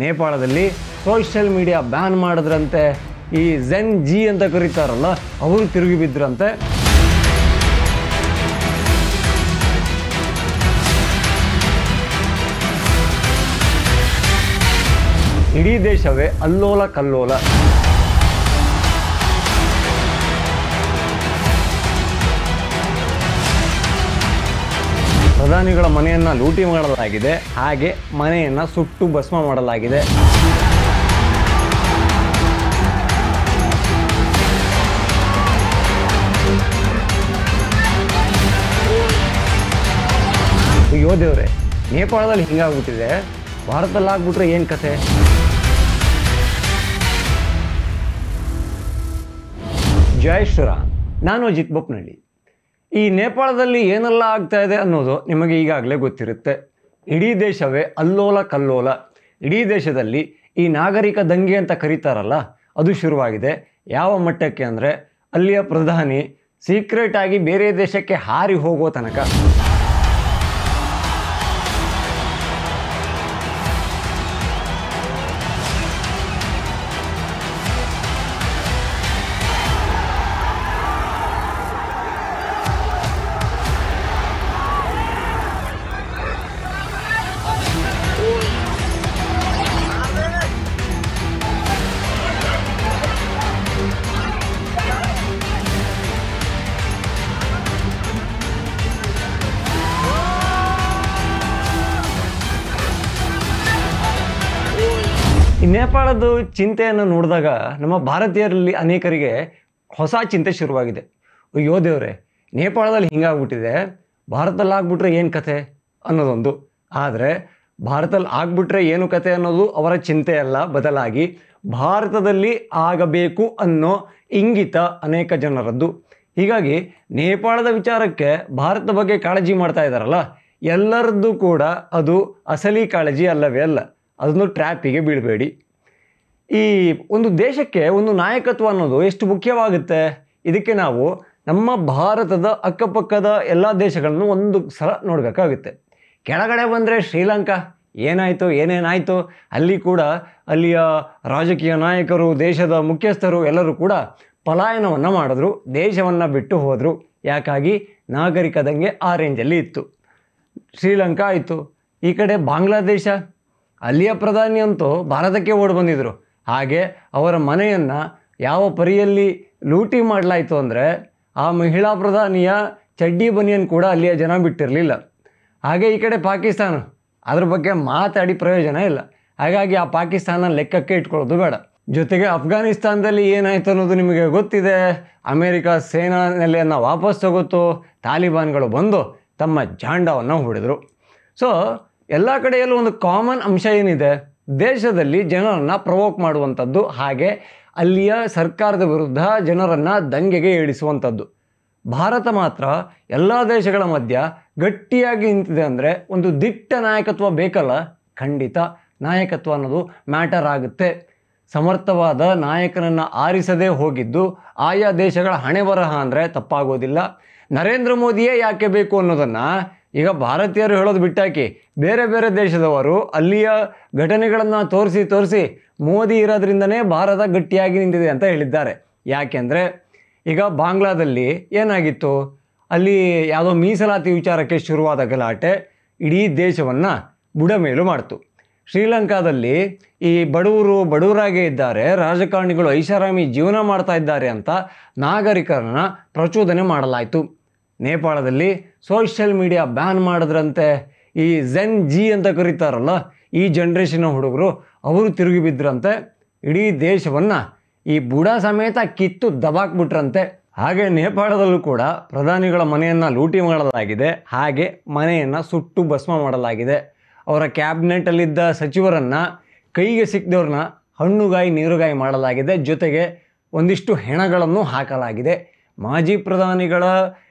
ನೇಪಾಳದಲ್ಲಿ social media ban ಮಾಡಿದ್ರಂತೆ. ಈ ಝೆನ್ ಜಿ ಅಂತ ಕರೀತಾರಲ್ಲ ಅವರು ತಿರುಗಿ ಬಿದ್ರಂತೆ. ಇಡೀ ದೇಶವೇ ಅಲ್ಲೋಲ ಕಲ್ಲೋಲ. ಪ್ರಧಾನಿಗಳ ಮನೆಯನ್ನು ಲೂಟಿ ಮಾಡಲಾಗಿದೆ, ಹಾಗೆ ಮನೆಯನ್ನು ಸುಟ್ಟು ಭಸ್ಮ ಮಾಡಲಾಗಿದೆ. ಅಯ್ಯೋ ದೇವ್ರೆ, ನೇಪಾಳದಲ್ಲಿ ಹಿಂಗಾಗ್ಬಿಟ್ಟಿದೆ, ಭಾರತದಲ್ಲಿ ಆಗ್ಬಿಟ್ರೆ ಏನು ಕತೆ? ಜೈ ಶ್ರೀರಾಮ್. ನಾನು ಅಜಿತ್ ಬೊಪ್ನಳ್ಳಿ. ಈ ನೇಪಾಳದಲ್ಲಿ ಏನೆಲ್ಲ ಆಗ್ತಾ ಇದೆ ಅನ್ನೋದು ನಿಮಗೆ ಈಗಾಗಲೇ ಗೊತ್ತಿರುತ್ತೆ. ಇಡೀ ದೇಶವೇ ಅಲ್ಲೋಲ ಕಲ್ಲೋಲ. ಇಡೀ ದೇಶದಲ್ಲಿ ಈ ನಾಗರಿಕ ದಂಗೆ ಅಂತ ಕರೀತಾರಲ್ಲ ಅದು ಶುರುವಾಗಿದೆ. ಯಾವ ಮಟ್ಟಕ್ಕೆ ಅಂದರೆ ಅಲ್ಲಿಯ ಪ್ರಧಾನಿ ಸೀಕ್ರೆಟ್ ಆಗಿ ಬೇರೆ ದೇಶಕ್ಕೆ ಹಾರಿ ಹೋಗೋ ತನಕ. ಈ ನೇಪಾಳದ ಚಿಂತೆಯನ್ನು ನೋಡಿದಾಗ ನಮ್ಮ ಭಾರತೀಯರಲ್ಲಿ ಅನೇಕರಿಗೆ ಹೊಸ ಚಿಂತೆ ಶುರುವಾಗಿದೆ. ಅಯ್ಯೋ ದೇವ್ರೆ, ನೇಪಾಳದಲ್ಲಿ ಹಿಂಗಾಗ್ಬಿಟ್ಟಿದೆ, ಭಾರತದಲ್ಲಿ ಆಗ್ಬಿಟ್ರೆ ಏನು ಕತೆ ಅನ್ನೋದೊಂದು. ಆದರೆ ಭಾರತದಲ್ಲಿ ಆಗ್ಬಿಟ್ರೆ ಏನು ಕತೆ ಅನ್ನೋದು ಅವರ ಚಿಂತೆ ಅಲ್ಲ, ಬದಲಾಗಿ ಭಾರತದಲ್ಲಿ ಆಗಬೇಕು ಅನ್ನೋ ಇಂಗಿತ ಅನೇಕ ಜನರದ್ದು. ಹೀಗಾಗಿ ನೇಪಾಳದ ವಿಚಾರಕ್ಕೆ ಭಾರತದ ಬಗ್ಗೆ ಕಾಳಜಿ ಮಾಡ್ತಾ ಇದ್ದಾರಲ್ಲ, ಎಲ್ಲರದ್ದು ಕೂಡ ಅದು ಅಸಲಿ ಕಾಳಜಿ ಅಲ್ಲವೇ ಅಲ್ಲ. ಅದನ್ನು ಟ್ರ್ಯಾಪಿಗೆ ಬೀಳಬೇಡಿ. ಈ ಒಂದು ದೇಶಕ್ಕೆ ಒಂದು ನಾಯಕತ್ವ ಅನ್ನೋದು ಎಷ್ಟು ಮುಖ್ಯವಾಗುತ್ತೆ. ಇದಕ್ಕೆ ನಾವು ನಮ್ಮ ಭಾರತದ ಅಕ್ಕಪಕ್ಕದ ಎಲ್ಲ ದೇಶಗಳನ್ನು ಒಂದು ಸಲ ನೋಡಬೇಕಾಗುತ್ತೆ. ಕೆಳಗಡೆ ಬಂದರೆ ಶ್ರೀಲಂಕಾ ಏನೇನಾಯಿತು ಅಲ್ಲಿ ಕೂಡ ಅಲ್ಲಿಯ ರಾಜಕೀಯ ನಾಯಕರು, ದೇಶದ ಮುಖ್ಯಸ್ಥರು ಎಲ್ಲರೂ ಕೂಡ ಪಲಾಯನವನ್ನು ಮಾಡಿದ್ರು, ದೇಶವನ್ನು ಬಿಟ್ಟು ಹೋದರು. ಯಾಕಾಗಿ? ನಾಗರಿಕ ದಂಗೆ ಆ ರೇಂಜಲ್ಲಿ ಇತ್ತು. ಶ್ರೀಲಂಕಾ ಆಯಿತು. ಈ ಕಡೆ ಬಾಂಗ್ಲಾದೇಶ, ಅಲ್ಲಿಯ ಪ್ರಧಾನಿ ಅಂತೂ ಭಾರತಕ್ಕೆ ಓಡಿ ಬಂದಿದ್ದರು. ಹಾಗೆ ಅವರ ಮನೆಯನ್ನು ಯಾವ ಪರಿಯಲ್ಲಿ ಲೂಟಿ ಮಾಡಲಾಯಿತು ಅಂದರೆ ಆ ಮಹಿಳಾ ಪ್ರಧಾನಿಯ ಚಡ್ಡಿ ಬನಿಯನ್ ಕೂಡ ಅಲ್ಲಿಯ ಜನ ಬಿಟ್ಟಿರಲಿಲ್ಲ. ಹಾಗೆ ಈ ಕಡೆ ಪಾಕಿಸ್ತಾನ, ಅದ್ರ ಬಗ್ಗೆ ಮಾತಾಡಿ ಪ್ರಯೋಜನ ಇಲ್ಲ. ಹಾಗಾಗಿ ಆ ಪಾಕಿಸ್ತಾನ ಲೆಕ್ಕಕ್ಕೆ ಇಟ್ಕೊಳ್ಳೋದು ಬೇಡ. ಜೊತೆಗೆ ಅಫ್ಘಾನಿಸ್ತಾನದಲ್ಲಿ ಏನಾಯಿತು ಅನ್ನೋದು ನಿಮಗೆ ಗೊತ್ತಿದೆ. ಅಮೇರಿಕ ಸೇನಾ ನೆಲೆಯನ್ನು ವಾಪಸ್ ತಗೋತು, ತಾಲಿಬಾನ್ಗಳು ಬಂದು ತಮ್ಮ ಜಾಂಡವನ್ನು ಹೂಡಿದರು. ಸೊ ಎಲ್ಲ ಕಡೆಯಲ್ಲೂ ಒಂದು ಕಾಮನ್ ಅಂಶ ಏನಿದೆ, ದೇಶದಲ್ಲಿ ಜನರನ್ನು ಪ್ರವೋಕ್ ಮಾಡುವಂಥದ್ದು, ಹಾಗೆ ಅಲ್ಲಿಯ ಸರ್ಕಾರದ ವಿರುದ್ಧ ಜನರನ್ನು ದಂಗೆಗೆ ಏಳಿಸುವಂಥದ್ದು. ಭಾರತ ಮಾತ್ರ ಎಲ್ಲ ದೇಶಗಳ ಮಧ್ಯ ಗಟ್ಟಿಯಾಗಿ ನಿಂತಿದೆ. ಅಂದರೆ ಒಂದು ದಿಟ್ಟ ನಾಯಕತ್ವ ಬೇಕಲ್ಲ, ಖಂಡಿತ ನಾಯಕತ್ವ ಅನ್ನೋದು ಮ್ಯಾಟರ್ ಆಗುತ್ತೆ. ಸಮರ್ಥವಾದ ನಾಯಕನನ್ನು ಆರಿಸದೇ ಹೋಗಿದ್ದು ಆಯಾ ದೇಶಗಳ ಹಣೆ ಬರಹ ಅಂದರೆ ತಪ್ಪಾಗೋದಿಲ್ಲ. ನರೇಂದ್ರ ಮೋದಿಯೇ ಯಾಕೆ ಬೇಕು ಅನ್ನೋದನ್ನು ಈಗ ಭಾರತೀಯರು ಹೇಳೋದು ಬಿಟ್ಟಾಕಿ ಬೇರೆ ಬೇರೆ ದೇಶದವರು ಅಲ್ಲಿಯ ಘಟನೆಗಳನ್ನು ತೋರಿಸಿ ಮೋದಿ ಇರೋದ್ರಿಂದನೇ ಭಾರತ ಗಟ್ಟಿಯಾಗಿ ನಿಂತಿದೆ ಅಂತ ಹೇಳಿದ್ದಾರೆ. ಯಾಕೆಂದರೆ ಈಗ ಬಾಂಗ್ಲಾದಲ್ಲಿ ಏನಾಗಿತ್ತು, ಅಲ್ಲಿ ಯಾವುದೋ ಮೀಸಲಾತಿ ವಿಚಾರಕ್ಕೆ ಶುರುವಾದ ಗಲಾಟೆ ಇಡೀ ದೇಶವನ್ನು ಬುಡಮೇಲು ಮಾಡ್ತು. ಶ್ರೀಲಂಕಾದಲ್ಲಿ ಈ ಬಡವರಾಗೇ ಇದ್ದಾರೆ, ರಾಜಕಾರಣಿಗಳು ಐಷಾರಾಮಿ ಜೀವನ ಮಾಡ್ತಾ ಇದ್ದಾರೆ ಅಂತ ನಾಗರಿಕರನ್ನು ಪ್ರಚೋದನೆ ಮಾಡಲಾಯಿತು. ನೇಪಾಳದಲ್ಲಿ ಸೋಷಿಯಲ್ ಮೀಡಿಯಾ ಬ್ಯಾನ್ ಮಾಡಿದ್ರಂತೆ. ಈ ಝೆನ್ ಜಿ ಅಂತ ಕರೀತಾರಲ್ಲ, ಈ ಜನ್ರೇಷನ್ ಹುಡುಗರು ಅವರು ತಿರುಗಿ ಬಿದ್ರಂತೆ. ಇಡೀ ದೇಶವನ್ನು ಈ ಬುಡ ಸಮೇತ ಕಿತ್ತು ದಬಾಕ್ಬಿಟ್ರಂತೆ. ಹಾಗೆ ನೇಪಾಳದಲ್ಲೂ ಕೂಡ ಪ್ರಧಾನಿಗಳ ಮನೆಯನ್ನು ಲೂಟಿ ಮಾಡಲಾಗಿದೆ, ಹಾಗೆ ಮನೆಯನ್ನು ಸುಟ್ಟು ಭಸ್ಮ ಮಾಡಲಾಗಿದೆ. ಅವರ ಕ್ಯಾಬಿನೆಟಲ್ಲಿದ್ದ ಸಚಿವರನ್ನು, ಕೈಗೆ ಸಿಕ್ಕಿದವ್ರನ್ನ ಹಣ್ಣುಗಾಯಿ ನೀರುಗಾಯಿ ಮಾಡಲಾಗಿದೆ. ಜೊತೆಗೆ ಒಂದಿಷ್ಟು ಹೆಣಗಳನ್ನು ಹಾಕಲಾಗಿದೆ. ಮಾಜಿ ಪ್ರಧಾನಿಗಳ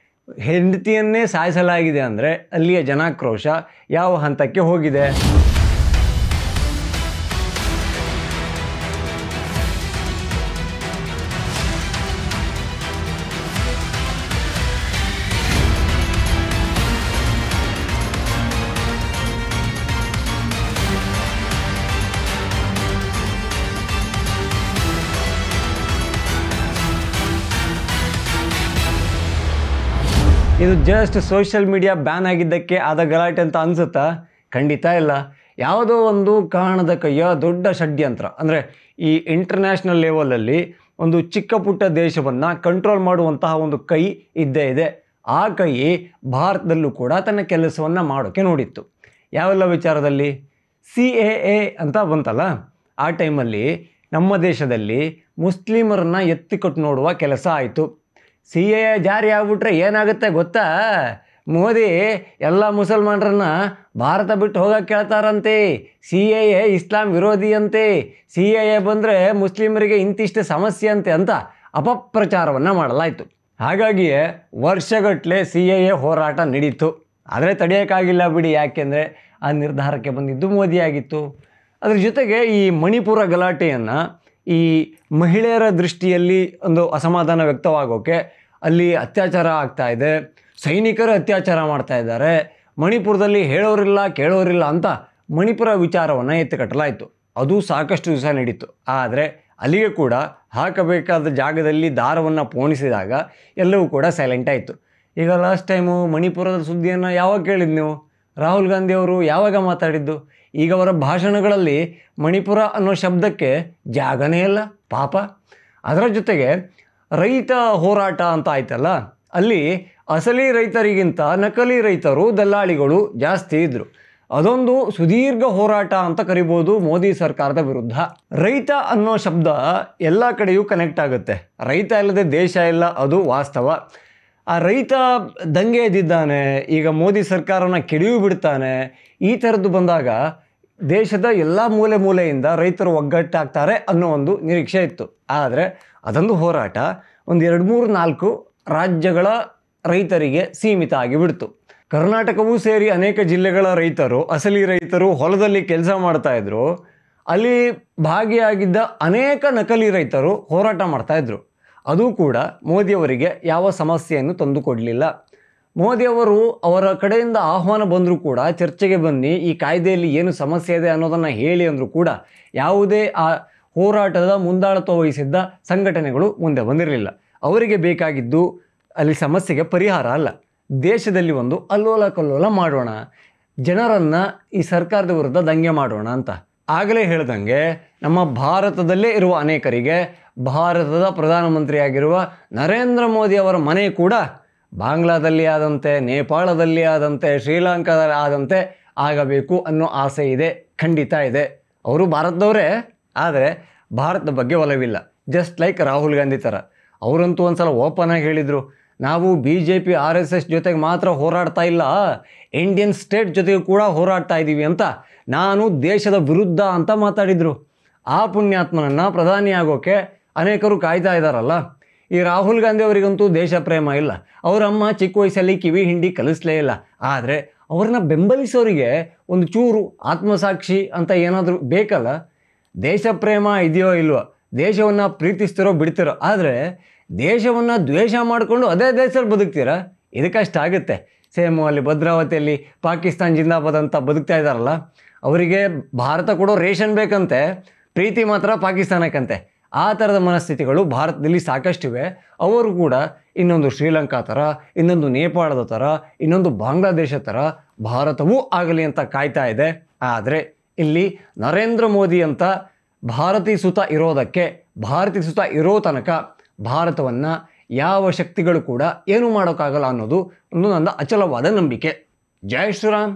ಹೆಂಡತಿಯನ್ನೇ ಸಾಯಿಸಲಾಗಿದೆ. ಅಂದರೆ ಅಲ್ಲಿಯ ಜನಾಕ್ರೋಶ ಯಾವ ಹಂತಕ್ಕೆ ಹೋಗಿದೆ. ಇದು ಜಸ್ಟ್ ಸೋಷಿಯಲ್ ಮೀಡಿಯಾ ಬ್ಯಾನ್ ಆಗಿದ್ದಕ್ಕೆ ಆದ ಗಲಾಟೆ ಅಂತ ಅನಿಸುತ್ತಾ? ಖಂಡಿತ ಇಲ್ಲ. ಯಾವುದೋ ಒಂದು ಕಾರಣದ ಕೈಯ ದೊಡ್ಡ ಷಡ್ಯಂತ್ರ. ಅಂದರೆ ಈ ಇಂಟರ್ನ್ಯಾಷನಲ್ ಲೆವೆಲಲ್ಲಿ ಒಂದು ಚಿಕ್ಕ ಪುಟ್ಟ ದೇಶವನ್ನು ಕಂಟ್ರೋಲ್ ಮಾಡುವಂತಹ ಒಂದು ಕೈ ಇದ್ದೇ ಇದೆ. ಆ ಕೈ ಭಾರತದಲ್ಲೂ ಕೂಡ ತನ್ನ ಕೆಲಸವನ್ನು ಮಾಡೋಕ್ಕೆ ನೋಡಿತ್ತು. ಯಾವೆಲ್ಲ ವಿಚಾರದಲ್ಲಿ? CAA ಅಂತ ಬಂತಲ್ಲ, ಆ ಟೈಮಲ್ಲಿ ನಮ್ಮ ದೇಶದಲ್ಲಿ ಮುಸ್ಲಿಮರನ್ನ ಎತ್ತಿಕೊಟ್ಟು ನೋಡುವ ಕೆಲಸ ಆಯಿತು. CAA ಜಾರಿ ಆಗ್ಬಿಟ್ರೆ ಏನಾಗುತ್ತೆ ಗೊತ್ತಾ? ಮೋದಿ ಎಲ್ಲ ಮುಸಲ್ಮಾನರನ್ನ ಭಾರತ ಬಿಟ್ಟು ಹೋಗಕ್ಕೆ ಕೇಳ್ತಾರಂತೆ. CAA ಇಸ್ಲಾಂ ವಿರೋಧಿ ಅಂತೆ. CAA ಬಂದರೆ ಮುಸ್ಲಿಮರಿಗೆ ಇಂತಿಷ್ಟು ಸಮಸ್ಯೆ ಅಂತೆ ಅಂತ ಅಪಪ್ರಚಾರವನ್ನು ಮಾಡಲಾಯಿತು. ಹಾಗಾಗಿಯೇ ವರ್ಷಗಟ್ಟಲೆ CAA ಹೋರಾಟ ನಡೀತು. ಆದರೆ ತಡೆಯೋಕ್ಕಾಗಿಲ್ಲ ಬಿಡಿ, ಯಾಕೆಂದರೆ ಆ ನಿರ್ಧಾರಕ್ಕೆ ಬಂದಿದ್ದು ಮೋದಿ ಆಗಿತ್ತು. ಅದ್ರ ಜೊತೆಗೆ ಈ ಮಣಿಪುರ ಗಲಾಟೆಯನ್ನು ಈ ಮಹಿಳೆಯರ ದೃಷ್ಟಿಯಲ್ಲಿ ಒಂದು ಅಸಮಾಧಾನ ವ್ಯಕ್ತವಾಗೋಕ್ಕೆ, ಅಲ್ಲಿ ಅತ್ಯಾಚಾರ ಆಗ್ತಾ ಇದೆ, ಸೈನಿಕರು ಅತ್ಯಾಚಾರ ಮಾಡ್ತಾ ಇದ್ದಾರೆ, ಮಣಿಪುರದಲ್ಲಿ ಹೇಳೋರಿಲ್ಲ ಕೇಳೋರಿಲ್ಲ ಅಂತ ಮಣಿಪುರ ವಿಚಾರವನ್ನು ಎತ್ತಿಕಟ್ಟಲಾಯಿತು. ಅದು ಸಾಕಷ್ಟು ದಿವಸ ನಡೀತು. ಆದರೆ ಅಲ್ಲಿಗೆ ಕೂಡ ಹಾಕಬೇಕಾದ ಜಾಗದಲ್ಲಿ ದಾರವನ್ನು ಪೋಣಿಸಿದಾಗ ಎಲ್ಲವೂ ಕೂಡ ಸೈಲೆಂಟ್ ಆಯಿತು. ಈಗ ಲಾಸ್ಟ್ ಟೈಮು ಮಣಿಪುರದ ಸುದ್ದಿಯನ್ನು ಯಾವಾಗ ಕೇಳಿದ್ದು ನೀವು? ರಾಹುಲ್ ಗಾಂಧಿ ಅವರು ಯಾವಾಗ ಮಾತಾಡಿದ್ದು? ಈಗ ಅವರ ಭಾಷಣಗಳಲ್ಲಿ ಮಣಿಪುರ ಅನ್ನೋ ಶಬ್ದಕ್ಕೆ ಜಾಗನೇ ಇಲ್ಲ ಪಾಪ. ಅದರ ಜೊತೆಗೆ ರೈತ ಹೋರಾಟ ಅಂತ ಆಯ್ತಲ್ಲ, ಅಲ್ಲಿ ಅಸಲಿ ರೈತರಿಗಿಂತ ನಕಲಿ ರೈತರು, ದಲ್ಲಾಳಿಗಳು ಜಾಸ್ತಿ ಇದ್ದರು. ಅದೊಂದು ಸುದೀರ್ಘ ಹೋರಾಟ ಅಂತ ಕರಿಬೋದು ಮೋದಿ ಸರ್ಕಾರದ ವಿರುದ್ಧ. ರೈತ ಅನ್ನೋ ಶಬ್ದ ಎಲ್ಲ ಕಡೆಯೂ ಕನೆಕ್ಟ್ ಆಗುತ್ತೆ. ರೈತ ಇಲ್ಲದೆ ದೇಶ ಇಲ್ಲ, ಅದು ವಾಸ್ತವ. ಆ ರೈತ ದಂಗೆ ಎದ್ದಿದ್ದಾನೆ, ಈಗ ಮೋದಿ ಸರ್ಕಾರನ ಕೆಡವಿ ಬಿಡ್ತಾನೆ. ಈ ಥರದ್ದು ಬಂದಾಗ ದೇಶದ ಎಲ್ಲ ಮೂಲೆ ಮೂಲೆಯಿಂದ ರೈತರು ಒಗ್ಗಟ್ಟಾಗ್ತಾರೆ ಅನ್ನೋ ಒಂದು ನಿರೀಕ್ಷೆ ಇತ್ತು. ಆದರೆ ಅದೊಂದು ಹೋರಾಟ ಒಂದು 2-3-4 ರಾಜ್ಯಗಳ ರೈತರಿಗೆ ಸೀಮಿತ ಆಗಿಬಿಡ್ತು. ಕರ್ನಾಟಕವೂ ಸೇರಿ ಅನೇಕ ಜಿಲ್ಲೆಗಳ ರೈತರು, ಅಸಲಿ ರೈತರು ಹೊಲದಲ್ಲಿ ಕೆಲಸ ಮಾಡ್ತಾಯಿದ್ರು. ಅಲ್ಲಿ ಭಾಗಿಯಾಗಿದ್ದ ಅನೇಕ ನಕಲಿ ರೈತರು ಹೋರಾಟ ಮಾಡ್ತಾಯಿದ್ರು. ಅದು ಕೂಡ ಮೋದಿಯವರಿಗೆ ಯಾವ ಸಮಸ್ಯೆಯನ್ನು ತಂದುಕೊಡಲಿಲ್ಲ. ಮೋದಿಯವರು ಅವರ ಕಡೆಯಿಂದ ಆಹ್ವಾನ ಬಂದರೂ ಕೂಡ ಚರ್ಚೆಗೆ ಬನ್ನಿ, ಈ ಕಾಯ್ದೆಯಲ್ಲಿ ಏನು ಸಮಸ್ಯೆ ಇದೆ ಅನ್ನೋದನ್ನು ಹೇಳಿ ಅಂದರೂ ಕೂಡ ಯಾವುದೇ ಆ ಹೋರಾಟದ ಮುಂದಾಳತ್ವ ವಹಿಸಿದ್ದ ಸಂಘಟನೆಗಳು ಮುಂದೆ ಬಂದಿರಲಿಲ್ಲ. ಅವರಿಗೆ ಬೇಕಾಗಿದ್ದು ಅಲ್ಲಿ ಸಮಸ್ಯೆಗೆ ಪರಿಹಾರ ಅಲ್ಲ, ದೇಶದಲ್ಲಿ ಒಂದು ಅಲ್ಲೋಲ ಕಲ್ಲೋಲ ಮಾಡೋಣ, ಜನರನ್ನು ಈ ಸರ್ಕಾರದ ವಿರುದ್ಧ ದಂಗೆ ಮಾಡೋಣ ಅಂತ. ಆಗಲೇ ಹೇಳ್ದಂಗೆ ನಮ್ಮ ಭಾರತದಲ್ಲೇ ಇರುವ ಅನೇಕರಿಗೆ ಭಾರತದ ಪ್ರಧಾನಮಂತ್ರಿಯಾಗಿರುವ ನರೇಂದ್ರ ಮೋದಿ ಅವರ ಮನೆ ಕೂಡ ಬಾಂಗ್ಲಾದಲ್ಲಿ ಆದಂತೆ, ನೇಪಾಳದಲ್ಲಿ ಆದಂತೆ, ಶ್ರೀಲಂಕಾದಲ್ಲಿ ಆದಂತೆ ಆಗಬೇಕು ಅನ್ನೋ ಆಸೆ ಇದೆ, ಖಂಡಿತ ಇದೆ. ಅವರು ಭಾರತದವರೇ, ಆದರೆ ಭಾರತದ ಬಗ್ಗೆ ಒಲವಿಲ್ಲ. ಜಸ್ಟ್ ಲೈಕ್ ರಾಹುಲ್ ಗಾಂಧಿ ಥರ. ಅವರಂತೂ ಒಂದು ಸಲ ಓಪನ್ ಆಗಿ ಹೇಳಿದರು, ನಾವು BJP RSS ಜೊತೆಗೆ ಮಾತ್ರ ಹೋರಾಡ್ತಾ ಇಲ್ಲ, ಇಂಡಿಯನ್ ಸ್ಟೇಟ್ ಜೊತೆಗೆ ಕೂಡ ಹೋರಾಡ್ತಾ ಇದ್ದೀವಿ ಅಂತ. ನಾನು ದೇಶದ ವಿರುದ್ಧ ಅಂತ ಮಾತಾಡಿದರು. ಆ ಪುಣ್ಯಾತ್ಮನನ್ನು ಪ್ರಧಾನಿ ಆಗೋಕ್ಕೆ ಅನೇಕರು ಕಾಯ್ತಾ ಇದ್ದಾರಲ್ಲ. ಈ ರಾಹುಲ್ ಗಾಂಧಿ ಅವರಿಗಂತೂ ದೇಶ ಪ್ರೇಮ ಇಲ್ಲ. ಅವರಮ್ಮ ಚಿಕ್ಕ ವಯಸ್ಸಲ್ಲಿ ಕಿವಿ ಹಿಂಡಿ ಕಲಿಸಲೇ ಇಲ್ಲ. ಆದರೆ ಅವ್ರನ್ನ ಬೆಂಬಲಿಸೋರಿಗೆ ಒಂದು ಚೂರು ಆತ್ಮಸಾಕ್ಷಿ ಅಂತ ಏನಾದರೂ ಬೇಕಲ್ಲ. ದೇಶ ಪ್ರೇಮ ಇದೆಯೋ ಇಲ್ವೋ, ದೇಶವನ್ನು ಪ್ರೀತಿಸ್ತಿರೋ ಬಿಡ್ತಿರೋ, ಆದರೆ ದೇಶವನ್ನು ದ್ವೇಷ ಮಾಡಿಕೊಂಡು ಅದೇ ದೇಶದಲ್ಲಿ ಬದುಕ್ತೀರಾ, ಇದಕ್ಕಷ್ಟಾಗುತ್ತೆ. ಸೇಮು ಅಲ್ಲಿ ಭದ್ರಾವತಿಯಲ್ಲಿ ಪಾಕಿಸ್ತಾನ್ ಜಿಂದಾಬಾದ್ ಅಂತ ಬದುಕ್ತಾ ಇದ್ದಾರಲ್ಲ, ಅವರಿಗೆ ಭಾರತ ಕೊಡೋ ರೇಷನ್ ಬೇಕಂತೆ, ಪ್ರೀತಿ ಮಾತ್ರ ಪಾಕಿಸ್ತಾನಕ್ಕಂತೆ. ಆ ಥರದ ಮನಸ್ಥಿತಿಗಳು ಭಾರತದಲ್ಲಿ ಸಾಕಷ್ಟಿವೆ. ಅವರು ಕೂಡ ಇನ್ನೊಂದು ಶ್ರೀಲಂಕಾ ಥರ, ಇನ್ನೊಂದು ನೇಪಾಳದ ಥರ, ಇನ್ನೊಂದು ಬಾಂಗ್ಲಾದೇಶ ಥರ ಭಾರತವೂ ಆಗಲಿ ಅಂತ ಕಾಯ್ತಾ ಇದೆ. ಆದರೆ ಇಲ್ಲಿ ನರೇಂದ್ರ ಮೋದಿ ಅಂತ ಭಾರತೀಯ ಸುತ ಇರೋದಕ್ಕೆ, ಭಾರತೀಯ ಸುತ ಇರೋ ತನಕ ಭಾರತವನ್ನು ಯಾವ ಶಕ್ತಿಗಳು ಕೂಡ ಏನೂ ಮಾಡೋಕ್ಕಾಗಲ್ಲ ಅನ್ನೋದು ಒಂದು ನನ್ನ ಅಚಲವಾದ ನಂಬಿಕೆ. ಜೈ ಶ್ರೀರಾಮ್.